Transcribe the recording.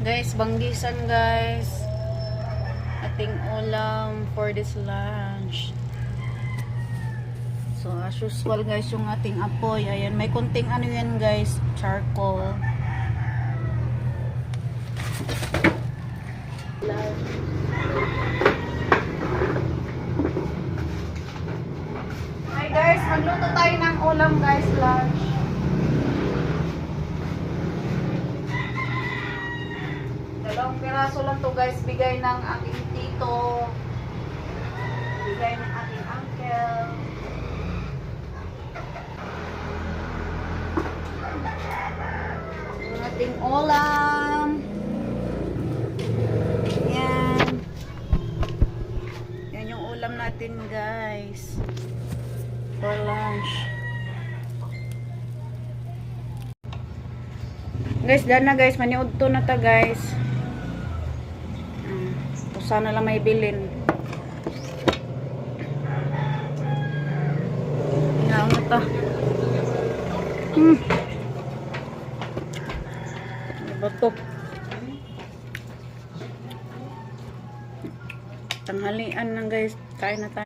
Guys, banggisan guys. Ating ulam for this lunch. So as usual guys, yung ating apoy, ayan, may konting ano yan guys, charcoal. Hi guys, magluto tayo ng ulam guys, lunch. Dalawang piraso lang to guys, bigay ng aking tito, bigay ng aking uncle. Yung ating ulam. Yan. Yan yung ulam natin guys. For lunch. Guys, dyan na guys. Maniud to na ta guys. Sana lang may bilin. Ngaw na ta. Bato. Tanghalian lang guys. Kain na tayo.